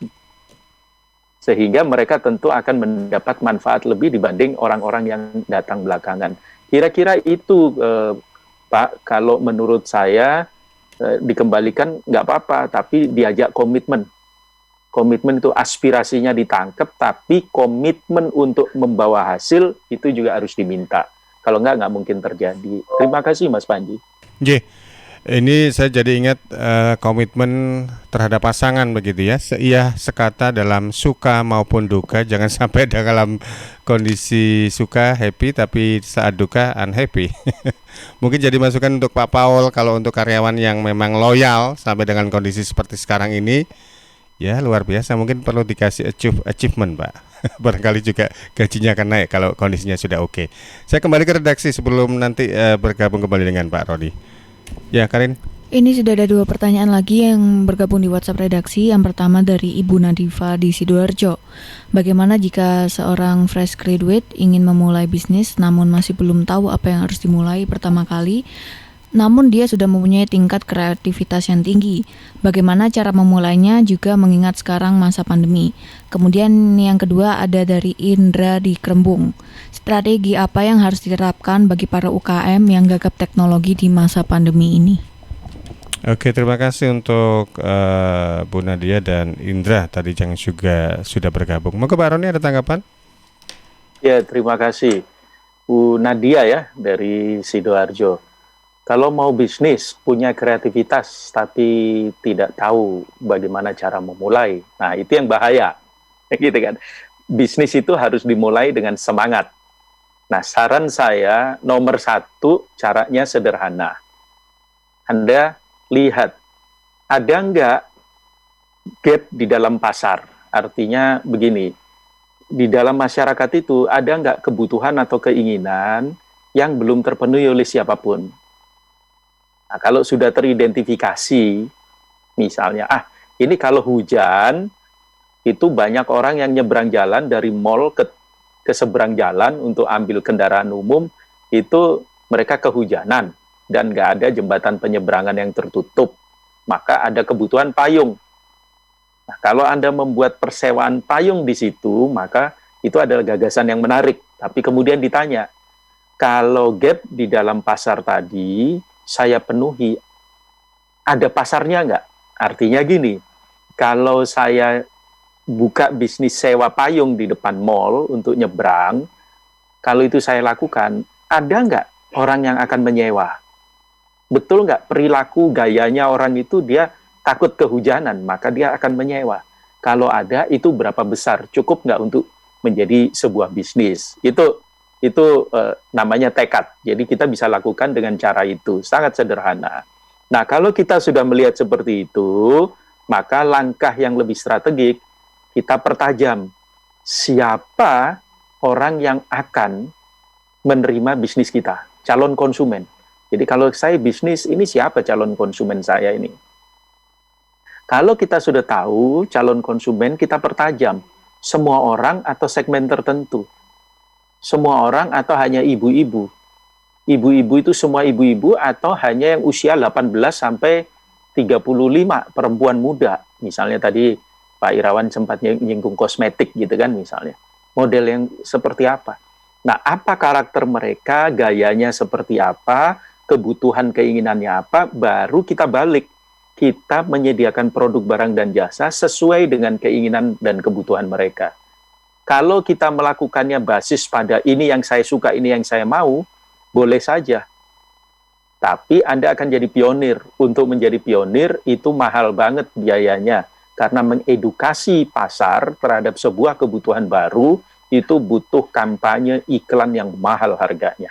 Sehingga mereka tentu akan mendapat manfaat lebih dibanding orang-orang yang datang belakangan. Kira-kira itu, Pak, kalau menurut saya dikembalikan nggak apa-apa, tapi diajak komitmen. Komitmen itu aspirasinya ditangkap, tapi komitmen untuk membawa hasil itu juga harus diminta. Kalau nggak mungkin terjadi. Terima kasih Mas Panji. Ini saya jadi ingat komitmen terhadap pasangan begitu ya. Seia sekata dalam suka maupun duka. Jangan sampai dalam kondisi suka happy tapi saat duka unhappy. Mungkin jadi masukan untuk Pak Paul, kalau untuk karyawan yang memang loyal sampai dengan kondisi seperti sekarang ini, ya luar biasa, mungkin perlu dikasih achievement Pak. Barangkali juga gajinya akan naik kalau kondisinya sudah oke. Saya kembali ke redaksi sebelum nanti bergabung kembali dengan Pak Rodi. Ya Karin. Ini sudah ada 2 pertanyaan lagi yang bergabung di WhatsApp redaksi. Yang pertama dari Ibu Nadifa di Sidoarjo. Bagaimana jika seorang fresh graduate ingin memulai bisnis namun masih belum tahu apa yang harus dimulai pertama kali, namun dia sudah mempunyai tingkat kreativitas yang tinggi. Bagaimana cara memulainya juga mengingat sekarang masa pandemi. Kemudian yang kedua ada dari Indra di Krembung. Strategi apa yang harus diterapkan bagi para UKM yang gagap teknologi di masa pandemi ini? Oke, terima kasih untuk Bu Nadia dan Indra tadi yang juga sudah bergabung. Monggo Pak Roni, ada tanggapan? Ya, terima kasih Bu Nadia ya dari Sidoarjo. Kalau mau bisnis, punya kreativitas, tapi tidak tahu bagaimana cara memulai. Nah, itu yang bahaya. Gitu kan. Bisnis itu harus dimulai dengan semangat. Nah, saran saya, nomor 1, caranya sederhana. Anda lihat, ada nggak gap di dalam pasar? Artinya begini, di dalam masyarakat itu ada nggak kebutuhan atau keinginan yang belum terpenuhi oleh siapapun? Nah, kalau sudah teridentifikasi, misalnya, ini kalau hujan, itu banyak orang yang nyebrang jalan dari mall ke seberang jalan untuk ambil kendaraan umum, itu mereka kehujanan dan nggak ada jembatan penyeberangan yang tertutup, maka ada kebutuhan payung. Nah, kalau Anda membuat persewaan payung di situ, maka itu adalah gagasan yang menarik. Tapi kemudian ditanya, kalau gap di dalam pasar tadi saya penuhi, ada pasarnya nggak? Artinya gini, kalau saya buka bisnis sewa payung di depan mall untuk nyebrang, kalau itu saya lakukan, ada nggak orang yang akan menyewa? Betul nggak perilaku gayanya orang itu dia takut kehujanan, maka dia akan menyewa. Kalau ada, itu berapa besar? Cukup nggak untuk menjadi sebuah bisnis? Itu namanya tekad. Jadi kita bisa lakukan dengan cara itu, sangat sederhana. Nah, kalau kita sudah melihat seperti itu, maka langkah yang lebih strategik, kita pertajam. Siapa orang yang akan menerima bisnis kita? Calon konsumen. Jadi kalau saya bisnis, ini siapa calon konsumen saya ini? Kalau kita sudah tahu calon konsumen, kita pertajam. Semua orang atau segmen tertentu. Semua orang atau hanya ibu-ibu. Ibu-ibu itu semua ibu-ibu atau hanya yang usia 18 sampai 35, perempuan muda. Misalnya tadi Pak Irawan sempat nyinggung kosmetik gitu kan misalnya. Model yang seperti apa? Nah, apa karakter mereka, gayanya seperti apa, kebutuhan keinginannya apa, baru kita balik. Kita menyediakan produk barang dan jasa sesuai dengan keinginan dan kebutuhan mereka. Kalau kita melakukannya basis pada ini yang saya suka, ini yang saya mau, boleh saja. Tapi Anda akan jadi pionir. Untuk menjadi pionir itu mahal banget biayanya. Karena mengedukasi pasar terhadap sebuah kebutuhan baru, itu butuh kampanye iklan yang mahal harganya.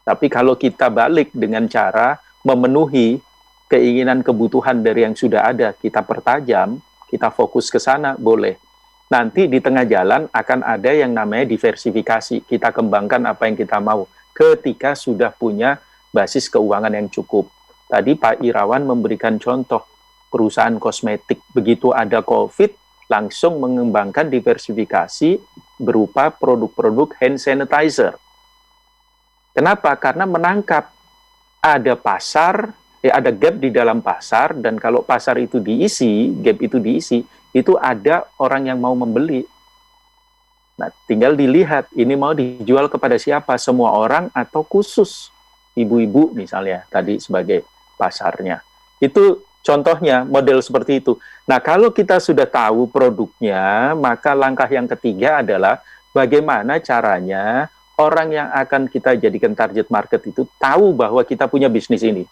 Tapi kalau kita balik dengan cara memenuhi keinginan kebutuhan dari yang sudah ada, kita pertajam, kita fokus ke sana, boleh. Nanti di tengah jalan akan ada yang namanya diversifikasi. Kita kembangkan apa yang kita mau ketika sudah punya basis keuangan yang cukup. Tadi Pak Irawan memberikan contoh perusahaan kosmetik. Begitu ada COVID, langsung mengembangkan diversifikasi berupa produk-produk hand sanitizer. Kenapa? Karena menangkap ada pasar, ada gap di dalam pasar, dan kalau pasar itu diisi, gap itu diisi, itu ada orang yang mau membeli. Nah, tinggal dilihat, ini mau dijual kepada siapa? Semua orang atau khusus ibu-ibu misalnya, tadi sebagai pasarnya. Itu contohnya, model seperti itu. Nah, kalau kita sudah tahu produknya, maka langkah yang ketiga adalah bagaimana caranya orang yang akan kita jadikan target market itu tahu bahwa kita punya bisnis ini.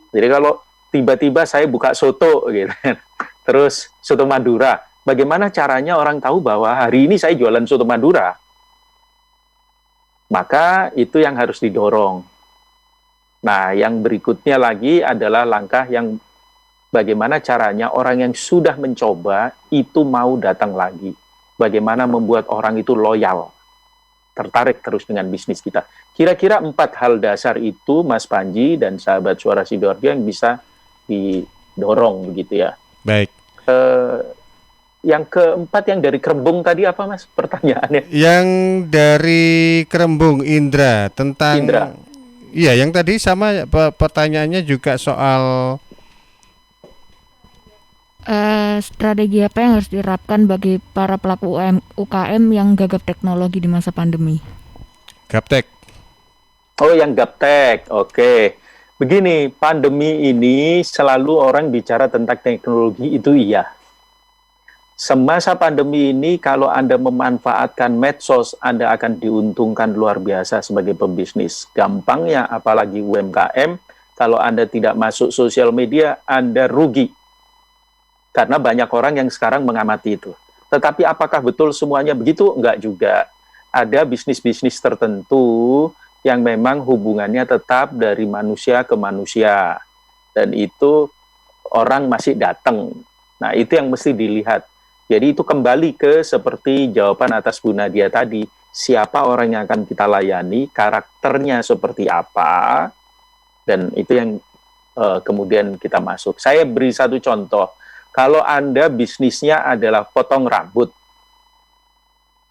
Jadi kalau tiba-tiba saya buka soto gitu, terus soto Madura, bagaimana caranya orang tahu bahwa hari ini saya jualan soto Madura? Maka itu yang harus didorong. Nah, yang berikutnya lagi adalah langkah yang bagaimana caranya orang yang sudah mencoba itu mau datang lagi. Bagaimana membuat orang itu loyal, tertarik terus dengan bisnis kita. Kira-kira 4 hal dasar itu, Mas Panji dan sahabat Suara Sidoarjo, yang bisa didorong begitu ya. Baik. Yang keempat yang dari Kerembung tadi apa, Mas, pertanyaannya? Yang dari Kerembung, Indra, tentang Indra. Iya, yang tadi sama pertanyaannya juga soal strategi apa yang harus diterapkan bagi para pelaku UKM yang gagap teknologi di masa pandemi? Gaptek. Oh, yang gaptek. Oke. Begini, pandemi ini selalu orang bicara tentang teknologi, itu iya. Semasa pandemi ini, kalau Anda memanfaatkan medsos, Anda akan diuntungkan luar biasa sebagai pebisnis. Gampangnya, apalagi UMKM, kalau Anda tidak masuk sosial media, Anda rugi. Karena banyak orang yang sekarang mengamati itu. Tetapi apakah betul semuanya begitu? Enggak juga. Ada bisnis-bisnis tertentu yang memang hubungannya tetap dari manusia ke manusia. Dan itu orang masih datang. Nah, itu yang mesti dilihat. Jadi itu kembali ke seperti jawaban atas Bu Nadia tadi. Siapa orang yang akan kita layani, karakternya seperti apa, dan itu yang kemudian kita masuk. Saya beri satu contoh. Kalau Anda bisnisnya adalah potong rambut,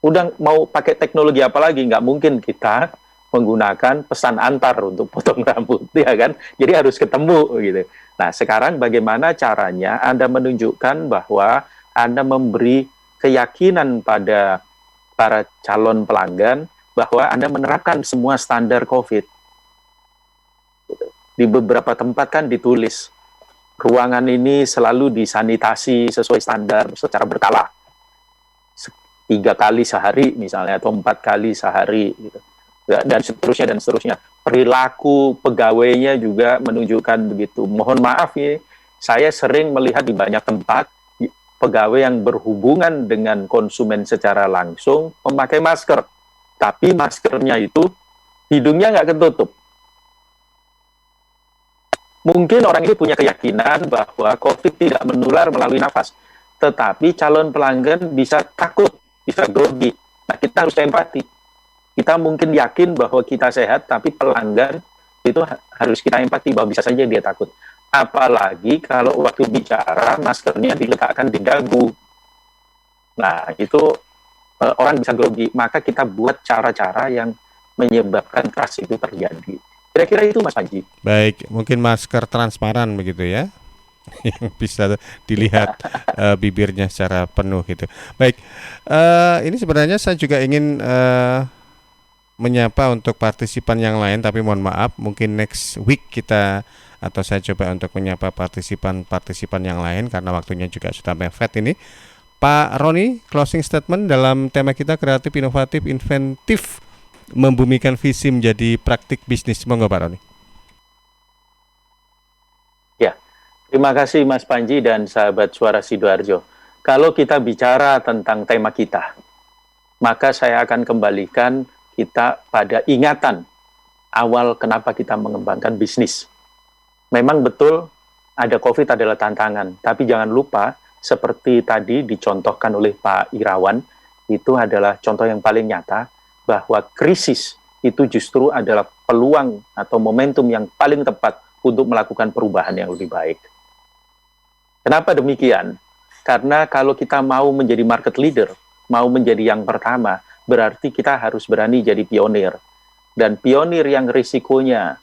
udah mau pakai teknologi apa lagi? Nggak mungkin kita menggunakan pesan antar untuk potong rambut, ya kan? Jadi harus ketemu gitu. Nah, sekarang bagaimana caranya Anda menunjukkan bahwa Anda memberi keyakinan pada para calon pelanggan bahwa Anda menerapkan semua standar COVID. Di beberapa tempat kan ditulis, ruangan ini selalu disanitasi sesuai standar secara berkala. 3 kali sehari misalnya, atau 4 kali sehari gitu. Dan seterusnya. Perilaku pegawainya juga menunjukkan begitu. Mohon maaf ya, saya sering melihat di banyak tempat pegawai yang berhubungan dengan konsumen secara langsung memakai masker, tapi maskernya itu hidungnya nggak ketutup. Mungkin orang ini punya keyakinan bahwa COVID tidak menular melalui nafas, tetapi calon pelanggan bisa takut, bisa grogi. Nah, kita harus empati. Kita mungkin yakin bahwa kita sehat, tapi pelanggan itu harus kita empati bahwa bisa saja dia takut. Apalagi kalau waktu bicara maskernya diletakkan di dagu. Nah, itu orang bisa grogi. Maka kita buat cara-cara yang menyebabkan trust itu terjadi. Kira-kira itu Mas Panji. Baik, mungkin masker transparan begitu ya, yang bisa dilihat bibirnya secara penuh gitu. Baik, ini sebenarnya saya juga ingin menyapa untuk partisipan yang lain, tapi mohon maaf, mungkin next week kita atau saya coba untuk menyapa partisipan yang lain karena waktunya juga sudah mepet ini. Pak Roni, closing statement dalam tema kita kreatif, inovatif, inventif, membumikan visi menjadi praktik bisnis. Monggo Pak Roni. Ya, terima kasih Mas Panji dan sahabat Suara Sidoarjo. Kalau kita bicara tentang tema kita, maka saya akan kembalikan kita pada ingatan awal kenapa kita mengembangkan bisnis. Memang betul ada COVID adalah tantangan, tapi jangan lupa seperti tadi dicontohkan oleh Pak Irawan, itu adalah contoh yang paling nyata bahwa krisis itu justru adalah peluang atau momentum yang paling tepat untuk melakukan perubahan yang lebih baik. Kenapa demikian? Karena kalau kita mau menjadi market leader, mau menjadi yang pertama, berarti kita harus berani jadi pionir. Dan pionir yang risikonya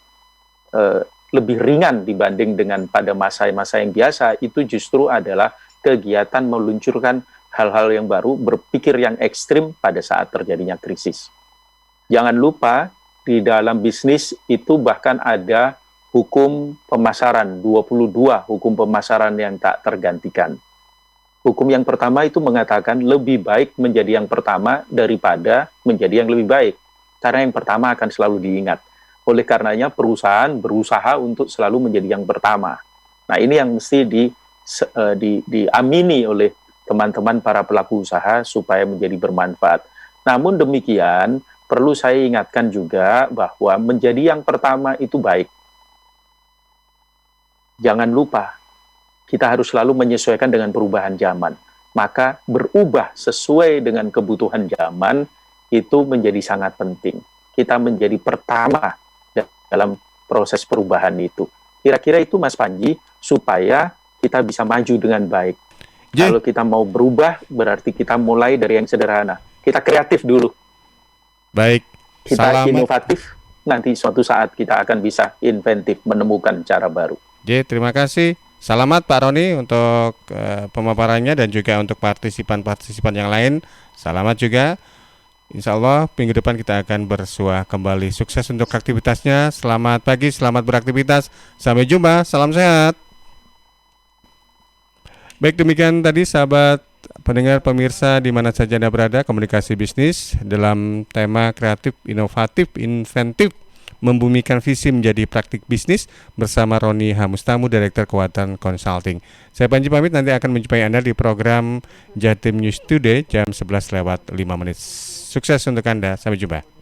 lebih ringan dibanding dengan pada masa-masa yang biasa, itu justru adalah kegiatan meluncurkan hal-hal yang baru, berpikir yang ekstrim pada saat terjadinya krisis. Jangan lupa, di dalam bisnis itu bahkan ada hukum pemasaran, 22 hukum pemasaran yang tak tergantikan. Hukum yang pertama itu mengatakan lebih baik menjadi yang pertama daripada menjadi yang lebih baik. Karena yang pertama akan selalu diingat. Oleh karenanya perusahaan berusaha untuk selalu menjadi yang pertama. Nah, ini yang mesti diamini oleh teman-teman para pelaku usaha supaya menjadi bermanfaat. Namun demikian, perlu saya ingatkan juga bahwa menjadi yang pertama itu baik. Jangan lupa, kita harus selalu menyesuaikan dengan perubahan zaman. Maka berubah sesuai dengan kebutuhan zaman itu menjadi sangat penting. Kita menjadi pertama dalam proses perubahan itu. Kira-kira itu Mas Panji, supaya kita bisa maju dengan baik. Kalau kita mau berubah, berarti kita mulai dari yang sederhana. Kita kreatif dulu. Baik. Kita inovatif, nanti suatu saat kita akan bisa inventif, menemukan cara baru. Terima kasih. Selamat Pak Roni untuk pemaparannya dan juga untuk partisipan-partisipan yang lain. Selamat juga. Insya Allah minggu depan kita akan bersua kembali. Sukses untuk aktivitasnya. Selamat pagi, selamat beraktivitas. Sampai jumpa, salam sehat. Baik, demikian tadi sahabat pendengar pemirsa di mana saja Anda berada, komunikasi bisnis dalam tema kreatif, inovatif, inventif, membumikan visi menjadi praktik bisnis bersama Roni Hamustamu, Direktur Keuangan Consulting. Saya Panji pamit, nanti akan menjumpai Anda di program Jatim News Today jam 11:05. Sukses untuk Anda, sampai jumpa.